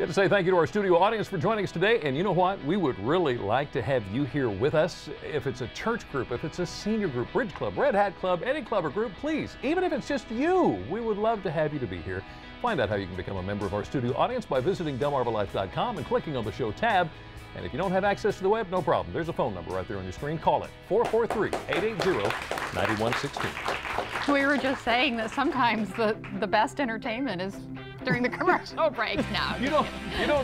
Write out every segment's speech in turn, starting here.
Got to say thank you to our studio audience for joining us today. And you know what? We would really like to have you here with us. If it's a church group, if it's a senior group, Bridge Club, Red Hat Club, any club or group, please, even if it's just you, we would love to have you to be here. Find out how you can become a member of our studio audience by visiting DelmarvaLife.com and clicking on the show tab. And if you don't have access to the web, no problem. There's a phone number right there on your screen. Call it 443-880-9116. We were just saying that sometimes the best entertainment is during the commercial breaks now. You don't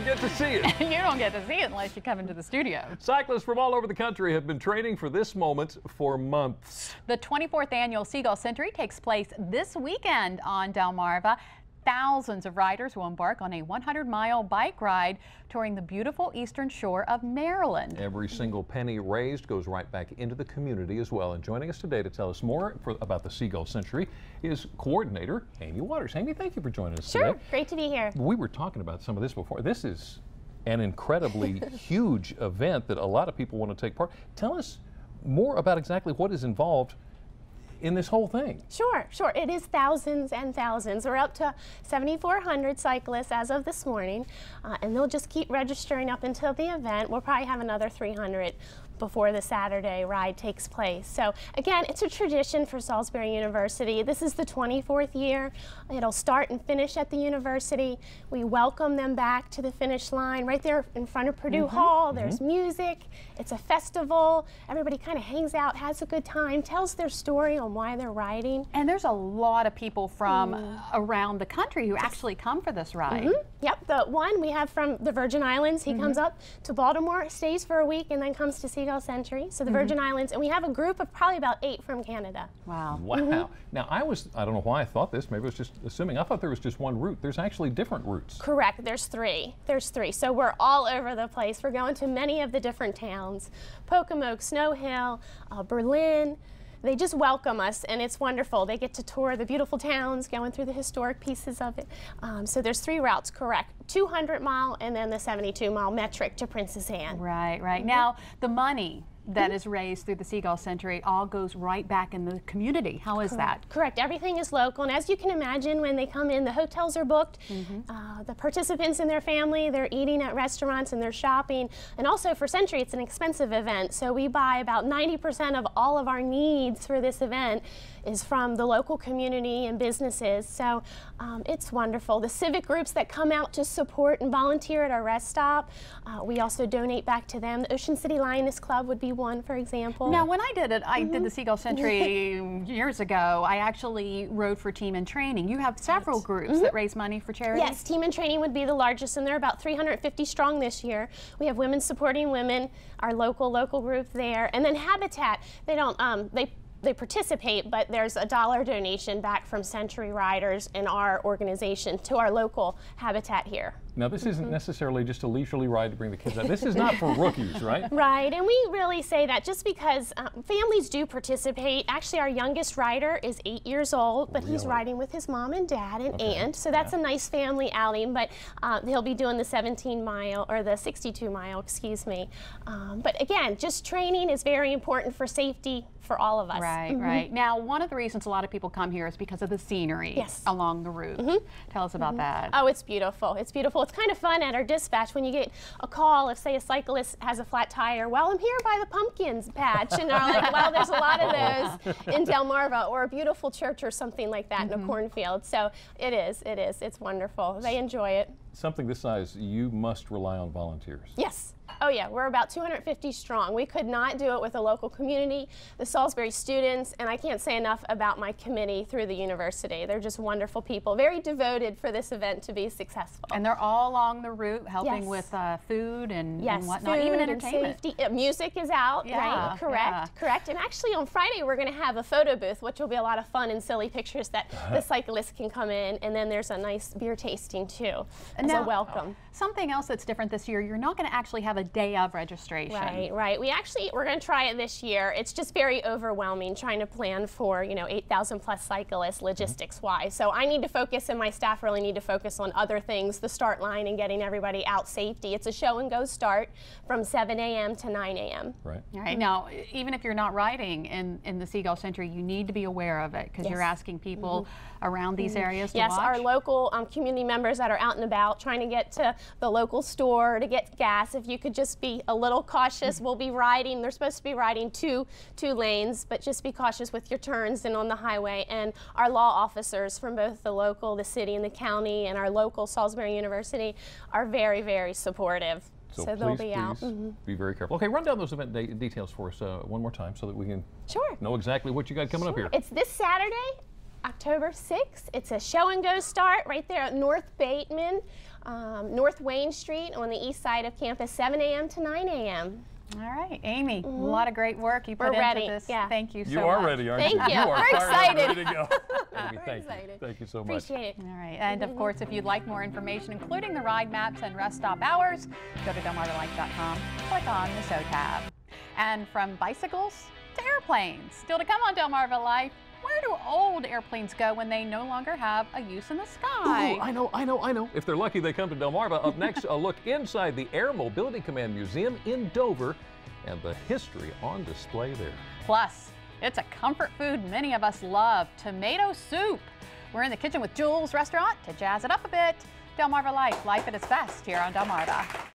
get to see it. You don't get to see it unless you come into the studio. Cyclists from all over the country have been training for this moment for months. The 24th annual Gull Century takes place this weekend on Delmarva. Thousands of riders will embark on a 100-mile bike ride touring the beautiful eastern shore of Maryland. Every single penny raised goes right back into the community as well. And joining us today to tell us more about the Gull Century is coordinator Amy Waters. Amy, thank you for joining us today. Sure, great to be here. We were talking about some of this before. This is an incredibly huge event that a lot of people want to take part. Tell us more about exactly what is involved in this whole thing. Sure. It is thousands and thousands. We're up to 7,400 cyclists as of this morning, and they'll just keep registering up until the event. We'll probably have another 300 before the Saturday ride takes place. So again, it's a tradition for Salisbury University. This is the 24th year. It'll start and finish at the university. We welcome them back to the finish line right there in front of Purdue Hall. There's music. It's a festival. Everybody kind of hangs out, has a good time, tells their story on why they're riding. And there's a lot of people from around the country who actually come for this ride. Yep, the one we have from the Virgin Islands, he comes up to Baltimore, stays for a week, and then comes to Gull Century. So the Virgin Islands, and we have a group of probably about 8 from Canada. Wow. Wow. Now I don't know why I thought this, maybe I was just assuming. I thought there was just one route. There's actually different routes. Correct, there's 3. So we're all over the place. We're going to many of the different towns. Pocomoke, Snow Hill, Berlin. They just welcome us, and it's wonderful. They get to tour the beautiful towns, going through the historic pieces of it. So there's 3 routes, correct. 200-mile and then the 72-mile metric to Princess Anne. Right. Now, the money that is raised through the Gull Century all goes right back in the community. How is that? Correct. Everything is local, and as you can imagine, when they come in, the hotels are booked. The participants and their family, they're eating at restaurants and they're shopping. And also for Century, it's an expensive event, so we buy about 90% of all of our needs for this event is from the local community and businesses. So it's wonderful. The civic groups that come out to support and volunteer at our rest stop, we also donate back to them. The Ocean City Lioness Club would be one, for example. Now, when I did it, I did the Gull Century years ago. I actually rode for Team in Training. You have several groups that raise money for charity? Yes, Team in Training would be the largest, and they're about 350 strong this year. We have Women Supporting Women, our local group there, and then Habitat. They don't, they participate, but there's a $1 donation back from Century Riders in our organization to our local Habitat here. Now, this isn't necessarily just a leisurely ride to bring the kids out. This is not for rookies, right? Right, and we really say that just because families do participate. Actually, our youngest rider is 8 years old, but he's riding with his mom and dad and aunt, so that's a nice family outing, but he'll be doing the 17-mile, or the 62-mile, excuse me. But again, just training is very important for safety for all of us. Right. Now, one of the reasons a lot of people come here is because of the scenery along the route. Tell us about that. Oh, it's beautiful. It's beautiful. It's kind of fun at our dispatch when you get a call if, say, a cyclist has a flat tire. Well, I'm here by the pumpkins patch, and they're like, well, there's a lot of those in Delmarva, or a beautiful church or something like that in a cornfield. So it is. It's wonderful. They enjoy it. Something this size, you must rely on volunteers. Yes. Oh yeah, we're about 250 strong. We could not do it with a local community, the Salisbury students, and I can't say enough about my committee through the university. They're just wonderful people, very devoted for this event to be successful. And they're all along the route helping with food and whatnot, even entertainment. Music is out, right? Correct. And actually on Friday we're going to have a photo booth, which will be a lot of fun and silly pictures that the cyclists can come in, and then there's a nice beer tasting too as a welcome. Something else that's different this year, you're not going to actually have a day of registration. Right. We're going to try it this year. It's just very overwhelming trying to plan for, 8,000 plus cyclists logistics-wise. So I need to focus, and my staff really need to focus on other things, the start line and getting everybody out safety. It's a show and go start from 7 a.m. to 9 a.m. Right. All right. Now, even if you're not riding in the Gull Century, you need to be aware of it because you're asking people around these areas to watch. Yes, our local community members that are out and about trying to get to the local store to get gas. If you could just be a little cautious, we'll be riding. They're supposed to be riding two lanes, but just be cautious with your turns and on the highway. And our law officers from both the local, the city, and the county, and our local Salisbury University are very, very supportive. So they'll be out. Be very careful. Okay, run down those event details for us one more time so that we can know exactly what you got coming up here. It's this Saturday, October 6th. It's a show and go start right there at North Bateman, North Wayne Street on the east side of campus, 7 a.m. to 9 a.m. All right, Amy, a lot of great work you put into this. Thank you so much. You are ready, aren't you? Thank you. You are We're excited. Ready to go. We're excited. Thank you so much. Appreciate it. All right, and of course, if you'd like more information, including the ride maps and rest stop hours, go to DelmarvaLife.com, click on the show tab. And from bicycles to airplanes, still to come on Delmarva Life. Where do old airplanes go when they no longer have a use in the sky? Ooh, I know. If they're lucky, they come to Delmarva. Up next, a look inside the Air Mobility Command Museum in Dover and the history on display there. Plus, it's a comfort food many of us love, tomato soup. We're in the kitchen with Jules Restaurant to jazz it up a bit. Delmarva Life at its best here on Delmarva.